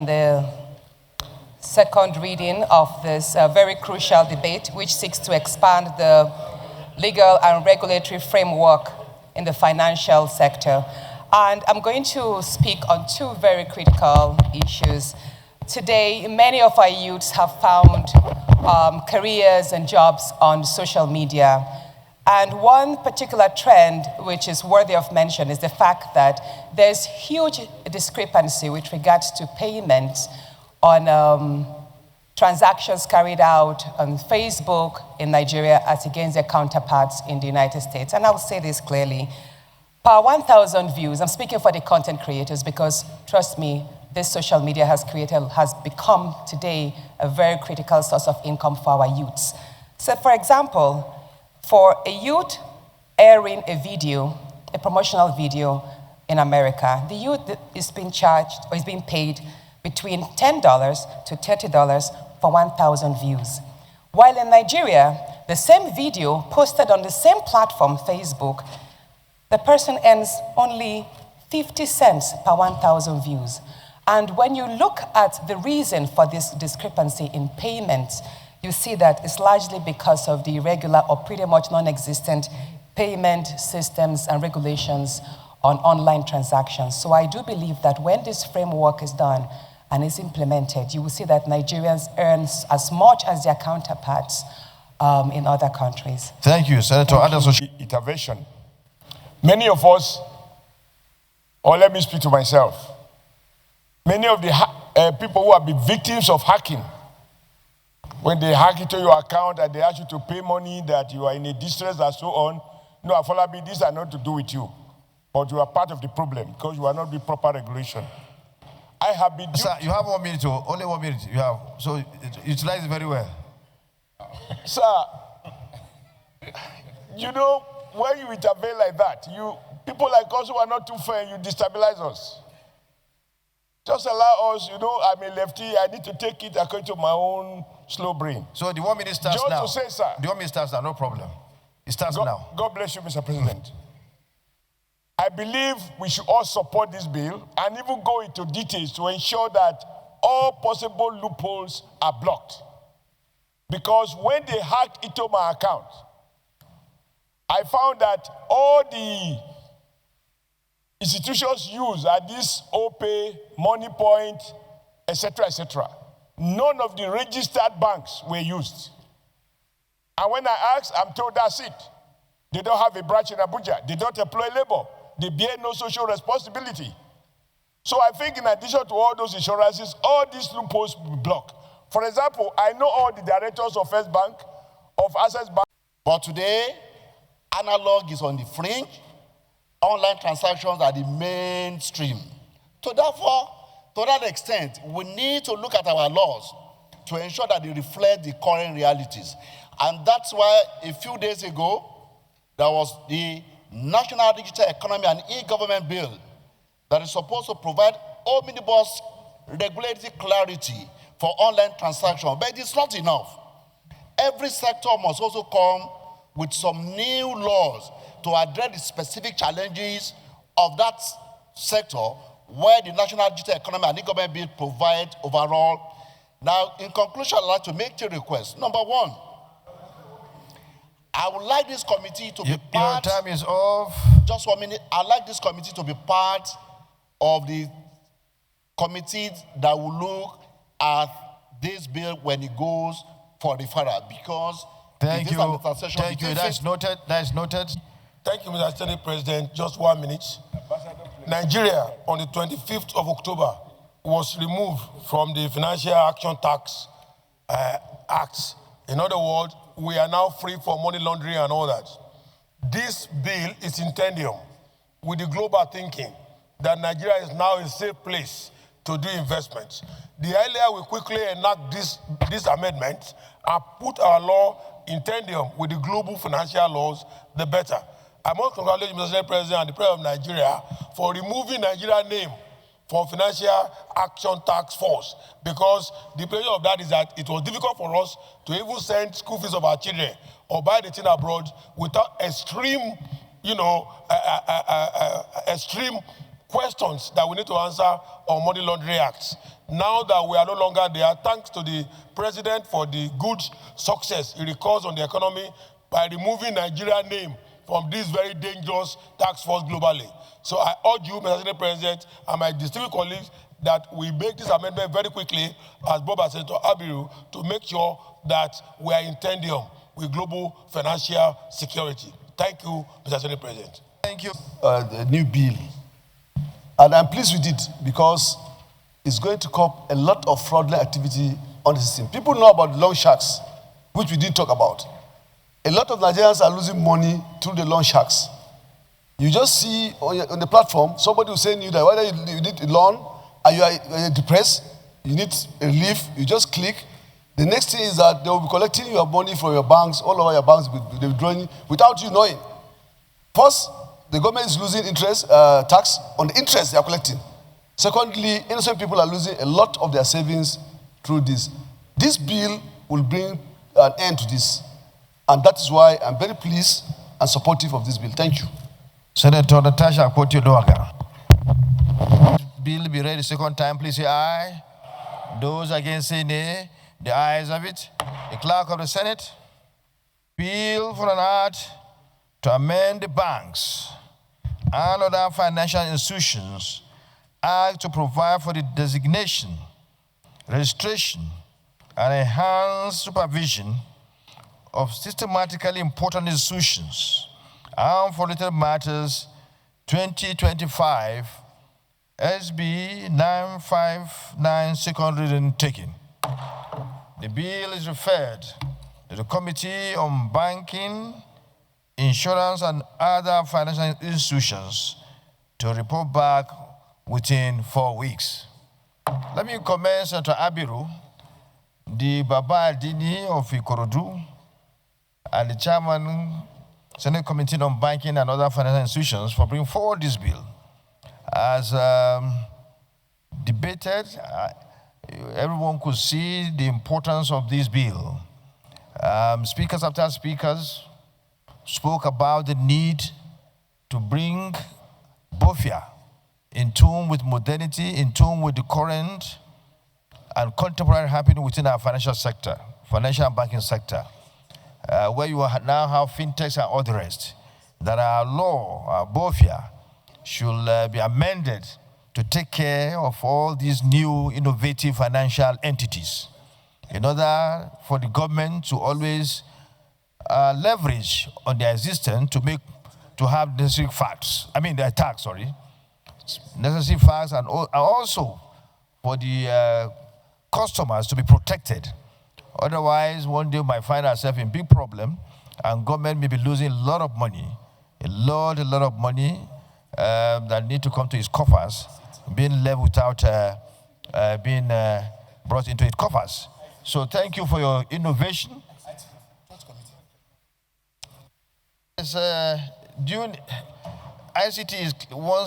The second reading of this very crucial debate, which seeks to expand the legal and regulatory framework in the financial sector. And I'm going to speak on two very critical issues. Today, many of our youths have found careers and jobs on social media. And one particular trend which is worthy of mention is the fact that there's huge discrepancy with regards to payments on transactions carried out on Facebook in Nigeria as against their counterparts in the United States. And I'll say this clearly. Per 1,000 views, I'm speaking for the content creators because, trust me, this social media has become today a very critical source of income for our youths. So for example, for a youth airing a video, a promotional video in America, the youth is being charged or is being paid between $10 to $30 for 1,000 views. While in Nigeria, the same video posted on the same platform, Facebook, the person earns only 50 cents per 1,000 views. And when you look at the reason for this discrepancy in payments, you see that it's largely because of the irregular or pretty much non-existent payment systems and regulations on online transactions. So I do believe that when this framework is done and is implemented, you will see that Nigerians earn as much as their counterparts in other countries. Thank you, Senator Anderson. Intervention. Many of us, or let me speak to myself, many of the people who have been victims of hacking, when they hack into your account and they ask you to pay money, that you are in a distress and so on, no, Afolabi, these are not to do with you. But you are part of the problem because you are not doing proper regulation. I have been... Sir, you have 1 minute, only 1 minute you have. So utilize it very well. Sir, you know, when you intervene like that, people like us who are not too fair, you destabilize us. Just allow us, you know, I'm a lefty, I need to take it according to my own slow brain. So the 1 minute starts Just now. to say, sir. The 1 minute starts now, no problem. It starts now. God bless you, Mr. President. I believe we should all support this bill and even go into details to ensure that all possible loopholes are blocked. Because when they hacked into my account, I found that all the institutions used are this OPay, MoneyPoint, etc., etc. None of the registered banks were used. And when I asked, I'm told that's it. They don't have a branch in Abuja. They don't employ labor. They bear no social responsibility. So I think in addition to all those insurances, all these loopholes will be blocked. For example, I know all the directors of First Bank, of Access Bank. But today, analog is on the fringe. Online transactions are the mainstream. So therefore, to that extent, we need to look at our laws to ensure that they reflect the current realities. And that's why a few days ago, there was the National Digital Economy and E-Government Bill that is supposed to provide omnibus regulatory clarity for online transactions. But it's not enough. Every sector must also come with some new laws to address the specific challenges of that sector where the National Digital Economy and E-Government Bill provide overall. Now, in conclusion, I'd like to make two requests. Number one, I would like this committee to be part... Your time is off. Just 1 minute. I'd like this committee to be part of the committee that will look at this bill when it goes for referral, because... Thank you. Thank you. That's noted. That's noted. Thank you, Mr. Senate President. Just 1 minute. Nigeria, on the 25th of October, was removed from the Financial Action Tax Act. In other words, we are now free from money laundering and all that. This bill is in tandem with the global thinking that Nigeria is now a safe place to do investments. The earlier we quickly enact this amendment and put our law in tandem with the global financial laws, the better. I must congratulate Mr. President and the President of Nigeria for removing Nigeria's name from Financial Action Task Force, because the pleasure of that is that it was difficult for us to even send school fees of our children or buy the thing abroad without extreme, extreme questions that we need to answer on Money Laundering Act. Now that we are no longer there, thanks to the president for the good success he records on the economy by removing Nigeria's name from this very dangerous tax force globally. So I urge you, Mr. Senate President, and my distinguished colleagues, that we make this amendment very quickly, as Bob and Senator Abiru, to make sure that we are in tandem with global financial security. Thank you, Mr. Senate President. Thank you. The new bill. And I'm pleased with it because it's going to curb a lot of fraudulent activity on the system. People know about loan sharks, which we didn't talk about. A lot of Nigerians are losing money through the loan sharks. You just see on the platform, somebody will say to you that whether you need a loan and you are depressed, you need relief, you just click. The next thing is that they will be collecting your money from your banks, all over your banks, they'll be drawing without you knowing. First, the government is losing interest, tax on the interest they are collecting. Secondly, innocent people are losing a lot of their savings through this. This bill will bring an end to this. And that is why I'm very pleased and supportive of this bill. Thank you. Senator Natasha Schools. Bill be ready second time, please say aye. Those against say nay. The ayes have it. The clerk of the Senate, bill for an act to amend the banks and other financial institutions act to provide for the designation, registration, and enhanced supervision of systematically important institutions and for related matters 2025 SB 959 second reading taken. The bill is referred to the Committee on Banking, Insurance, and other financial institutions to report back within 4 weeks. Let me commend Senator Abiru, the Baba Adini of Ikorodu, and the Chairman, Senate Committee on Banking and other financial institutions for bringing forward this bill. As debated, everyone could see the importance of this bill. Speakers after speakers spoke about the need to bring BOFIA in tune with modernity, in tune with the current and contemporary happening within our financial sector, financial and banking sector, where you now have fintechs and all the rest, that our law, our BOFIA, should be amended to take care of all these new innovative financial entities in order for the government to always leverage on their existence to have necessary facts. I mean, the tax, sorry. Necessary facts and also for the customers to be protected. Otherwise, one day we might find ourselves in big problem and government may be losing a lot of money, a lot of money that need to come to its coffers, being left without being brought into its coffers. So thank you for your innovation. ICT is one